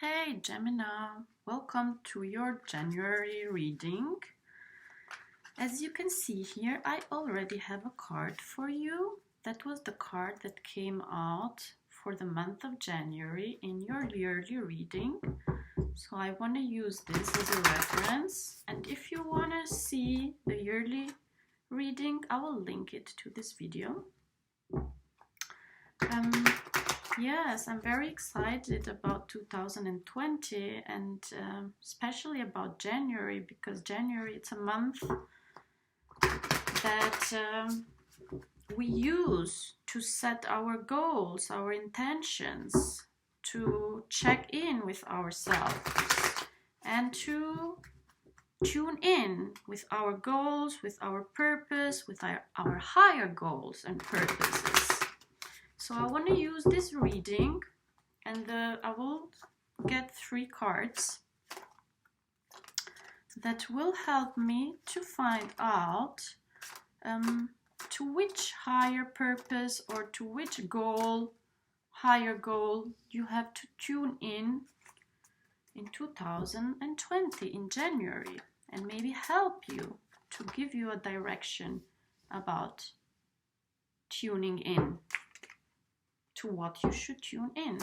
Hey Gemini, welcome to your January reading. As you can see here, I already have a card for you. That was the card that came out for the month of January in your yearly reading. So I want to use this as a reference. And if you want to see the yearly reading, I will link it to this video. Yes, I'm very excited about 2020 and especially about January, because January, it's a month that we use to set our goals, our intentions, to check in with ourselves and to tune in with our goals, with our purpose, with our higher goals and purposes. So I want to use this reading, and I will get 3 cards that will help me to find out to which higher purpose or to which higher goal you have to tune in 2020 in January, and maybe help you to give you a direction about tuning in to what you should tune in.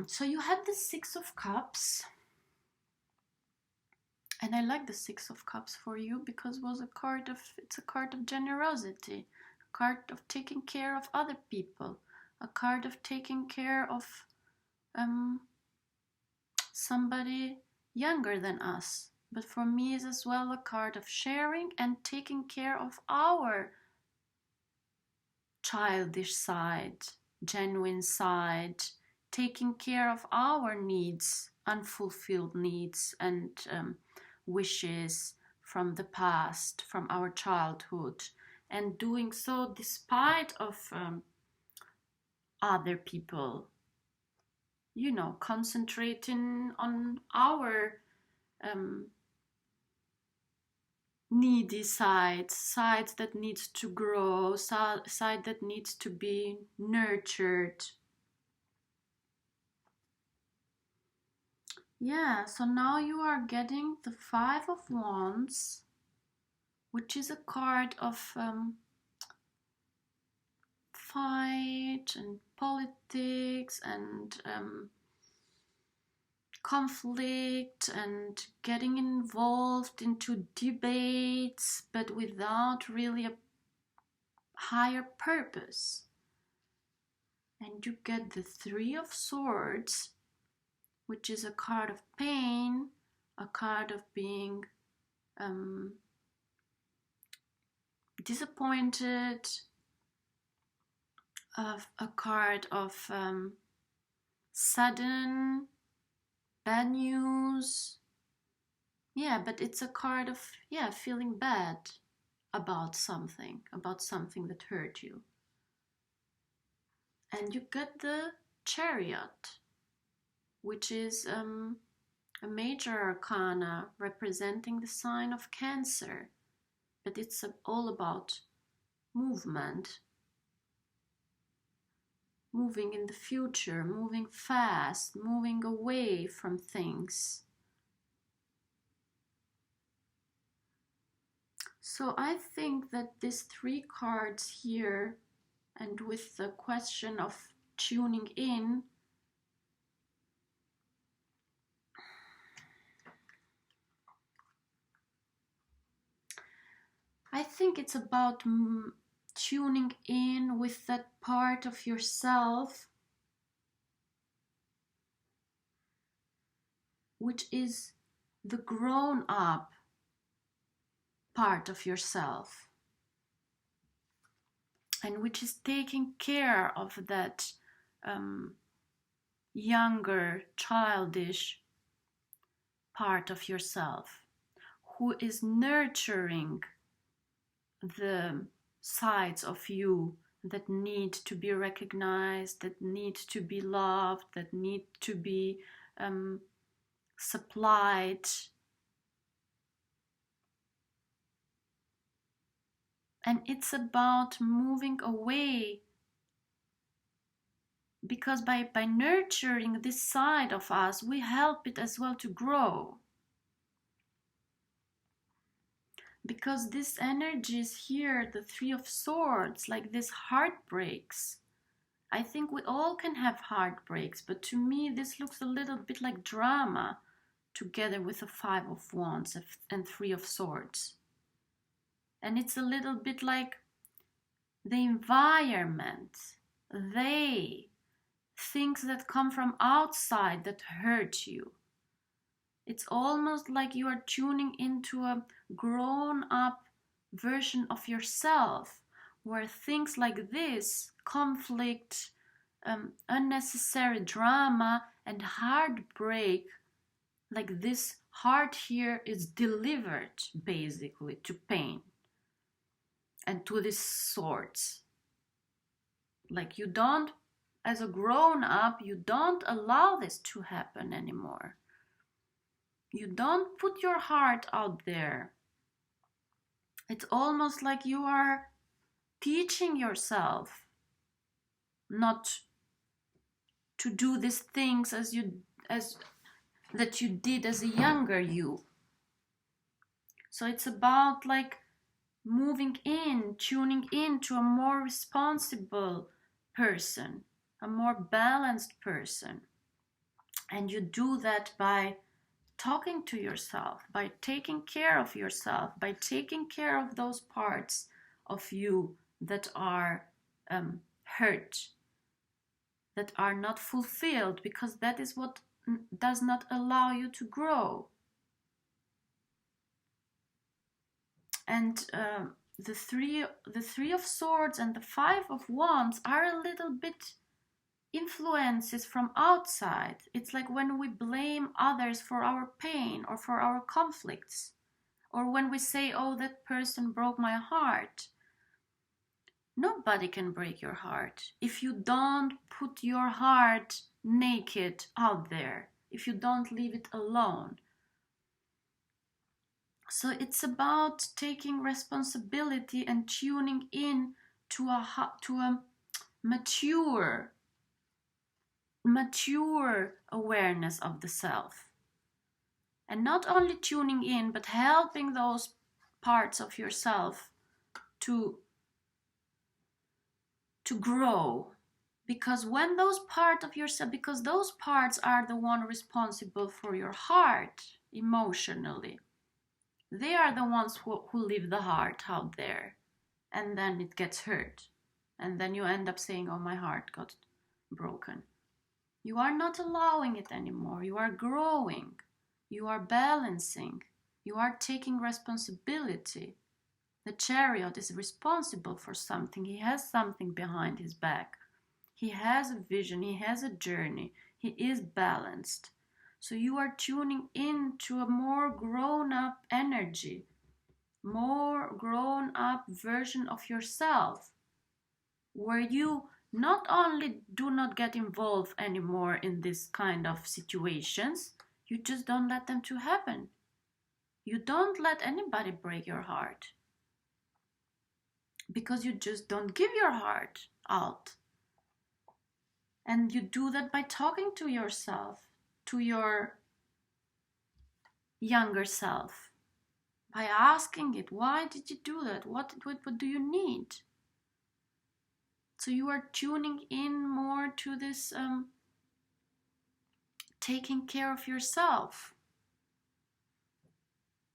So you have the 6 of Cups, and I like the 6 of Cups for you because it's a card of generosity, a card of taking care of other people, a card of taking care of somebody younger than us. But for me, it's as well a card of sharing and taking care of our childish side, genuine side, taking care of our needs, unfulfilled needs and wishes from the past, from our childhood, and doing so despite of other people, concentrating on our needy side that needs to grow, side that needs to be nurtured. Yeah, so now you are getting the 5 of Wands, which is a card of fight and politics and conflict and getting involved into debates, but without really a higher purpose. And you get the 3 of Swords, which is a card of pain, a card of being disappointed, of a card of sudden bad news. Yeah, but it's a card of feeling bad about something that hurt you. And you get the Chariot, which is a major arcana representing the sign of Cancer, but it's all about movement, moving in the future, moving fast, moving away from things. So I think that these 3 cards here, and with the question of tuning in, I think it's about tuning in with that part of yourself which is the grown-up part of yourself, and which is taking care of that younger, childish part of yourself, who is nurturing the sides of you that need to be recognized, that need to be loved, that need to be supplied. And it's about moving away, because by nurturing this side of us, we help it as well to grow. Because this energy is here, the Three of Swords, like this heartbreaks. I think we all can have heartbreaks, but to me this looks a little bit like drama together with the Five of Wands and Three of Swords. And it's a little bit like the environment, things that come from outside that hurt you. It's almost like you are tuning into a grown-up version of yourself, where things like this, conflict, unnecessary drama and heartbreak, like this heart here, is delivered basically to pain and to these swords. Like you don't, as a grown-up, you don't allow this to happen anymore. You don't put your heart out there. It's almost like you are teaching yourself not to do these things that you did as a younger you. So it's about like moving in, tuning in to a more responsible person, a more balanced person. And you do that by talking to yourself, by taking care of yourself, by taking care of those parts of you that are hurt, that are not fulfilled, because that is what does not allow you to grow. And the three of Swords and the Five of Wands are a little bit influences from outside. It's like when we blame others for our pain or for our conflicts, or when we say, oh, that person broke my heart. Nobody can break your heart if you don't put your heart naked out there, if you don't leave it alone. So it's about taking responsibility and tuning in to a mature awareness of the self. And not only tuning in, but helping those parts of yourself to grow. Because when those parts of yourself, because those parts are the one responsible for your heart emotionally. They are the ones who leave the heart out there, and then it gets hurt. And then you end up saying, oh, my heart got broken. You are not allowing it anymore. You are growing. You are balancing. You are taking responsibility. The Chariot is responsible for something. He has something behind his back. He has a vision. He has a journey. He is balanced. So you are tuning into a more grown-up energy, more grown-up version of yourself, where you not only do not get involved anymore in this kind of situations, you just don't let them to happen. You don't let anybody break your heart, because you just don't give your heart out. And you do that by talking to yourself, to your younger self, by asking it, why did you do that? What do you need? So you are tuning in more to this taking care of yourself,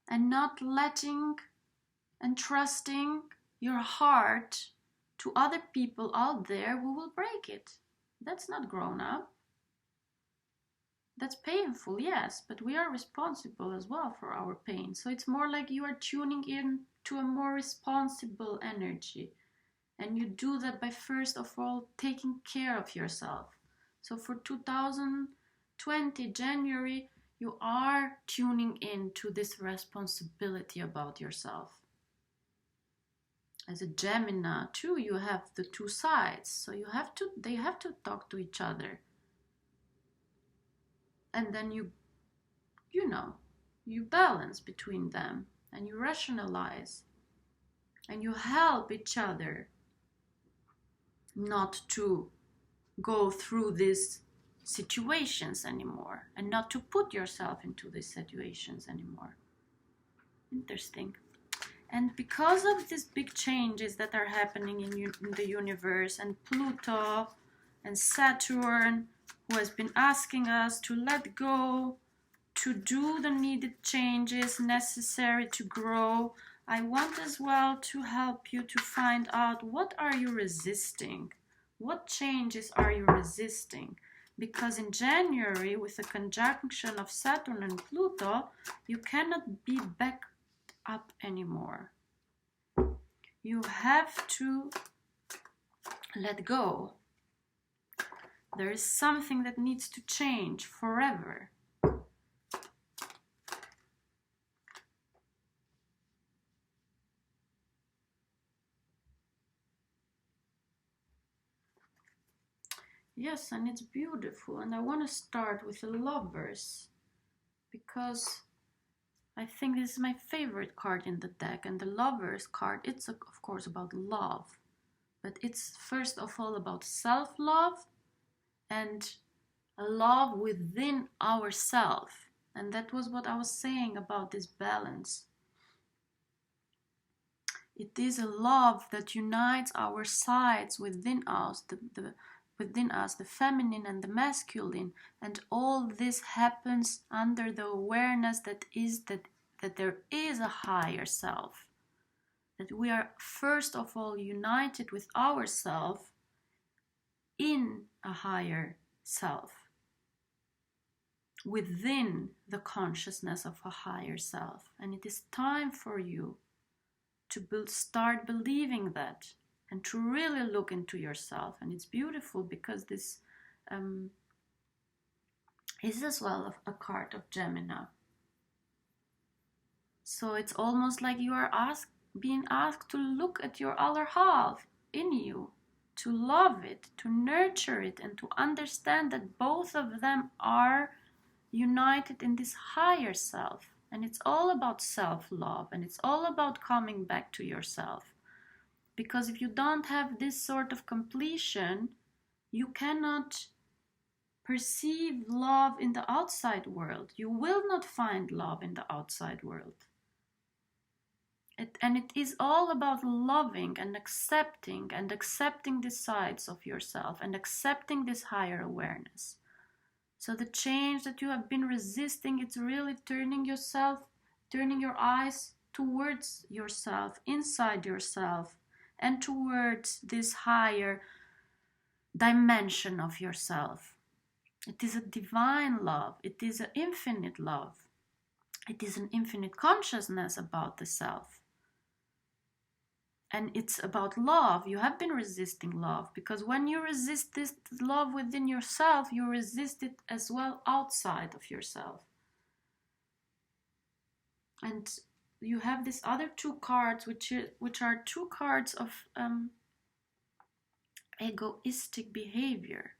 and not letting and trusting your heart to other people out there who will break it. That's not grown up. That's painful, yes, but we are responsible as well for our pain. So it's more like you are tuning in to a more responsible energy. And you do that by, first of all, taking care of yourself. So for 2020, January, you are tuning in to this responsibility about yourself. As a Gemini too, you have the two sides, so they have to talk to each other. And then you balance between them, and you rationalize, and you help each other not to go through these situations anymore, and not to put yourself into these situations anymore. Interesting. And because of these big changes that are happening in the universe, and Pluto and Saturn, who has been asking us to let go, to do the needed changes necessary to grow, I want as well to help you to find out, what are you resisting? What changes are you resisting? Because in January, with the conjunction of Saturn and Pluto, you cannot be back up anymore. You have to let go. There is something that needs to change forever. Yes, and it's beautiful. And I want to start with the Lovers, because I think this is my favorite card in the deck. And the Lovers card, it's of course about love, but it's first of all about self-love and a love within ourselves. And that was what I was saying about this balance. It is a love that unites our sides within us, within us, the feminine and the masculine, and all this happens under the awareness that there is a higher self, that we are first of all united with ourselves in a higher self, within the consciousness of a higher self. And it is time for you to start believing that, and to really look into yourself. And it's beautiful because this is as well a card of Gemini. So it's almost like you are being asked to look at your other half in you, to love it, to nurture it, and to understand that both of them are united in this higher self. And it's all about self-love, and it's all about coming back to yourself. Because if you don't have this sort of completion, you cannot perceive love in the outside world. You will not find love in the outside world. And it is all about loving and accepting the sides of yourself, and accepting this higher awareness. So the change that you have been resisting, it's really turning your eyes towards yourself, inside yourself, and towards this higher dimension of yourself. It is a divine love. It is an infinite love. It is an infinite consciousness about the self. And it's about love. You have been resisting love, because when you resist this love within yourself, you resist it as well outside of yourself. And you have these other two cards, which are two cards of egoistic behavior.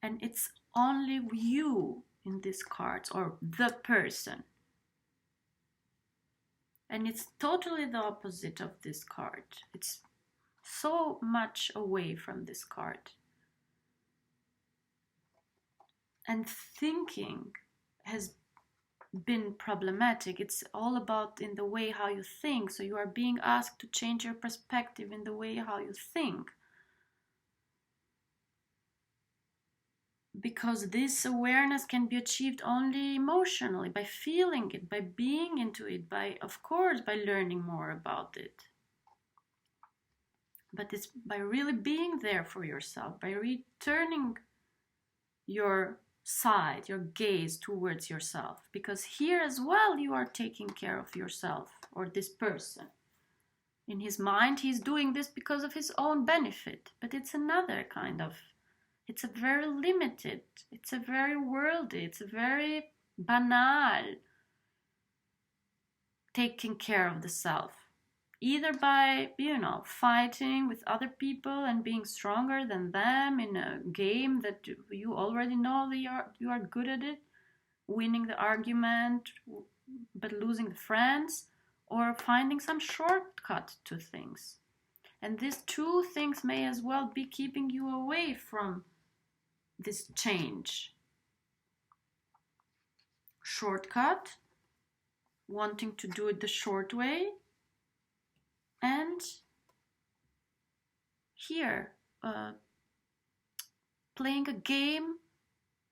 And it's only you in these cards, or the person. And it's totally the opposite of this card. It's so much away from this card. And thinking has been problematic. It's all about in the way how you think. So you are being asked to change your perspective in the way how you think. Because this awareness can be achieved only emotionally, by feeling it, by being into it, of course, by learning more about it. But it's by really being there for yourself, by returning your side, your gaze towards yourself. Because here as well, you are taking care of yourself, or this person. In his mind, he's doing this because of his own benefit. But it's another kind of, it's a very limited, it's a very worldly, it's a very banal taking care of the self. either by, fighting with other people and being stronger than them in a game that you already know that you are good at it, winning the argument but losing the friends, or finding some shortcut to things. And these two things may as well be keeping you away from this change. Shortcut, wanting to do it the short way, and here, playing a game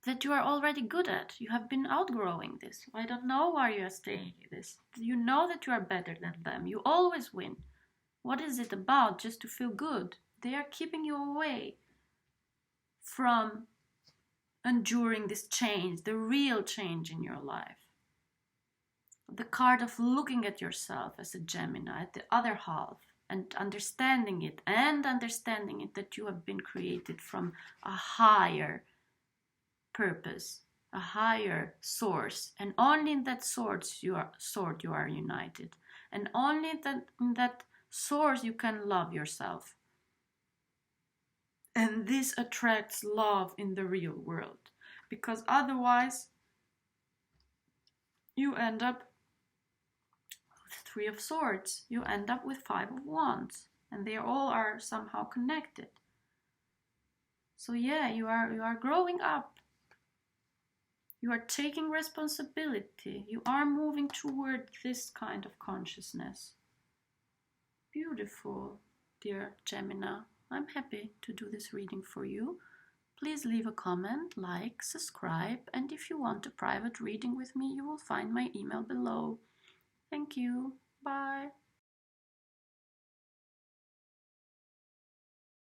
that you are already good at. You have been outgrowing this. I don't know why you are staying in this. You know that you are better than them. You always win. What is it about? Just to feel good. They are keeping you away from enduring this change, the real change in your life. The card of looking at yourself as a Gemini, at the other half, and understanding it that you have been created from a higher purpose, a higher source, and only in that source you are united, and only in that source you can love yourself. And this attracts love in the real world, because otherwise you end up with Three of Swords, you end up with Five of Wands, and they all are somehow connected. So yeah, you are growing up. You are taking responsibility. You are moving toward this kind of consciousness. Beautiful, dear Gemini. I'm happy to do this reading for you. Please leave a comment, like, subscribe, and if you want a private reading with me, you will find my email below. Thank you. Bye.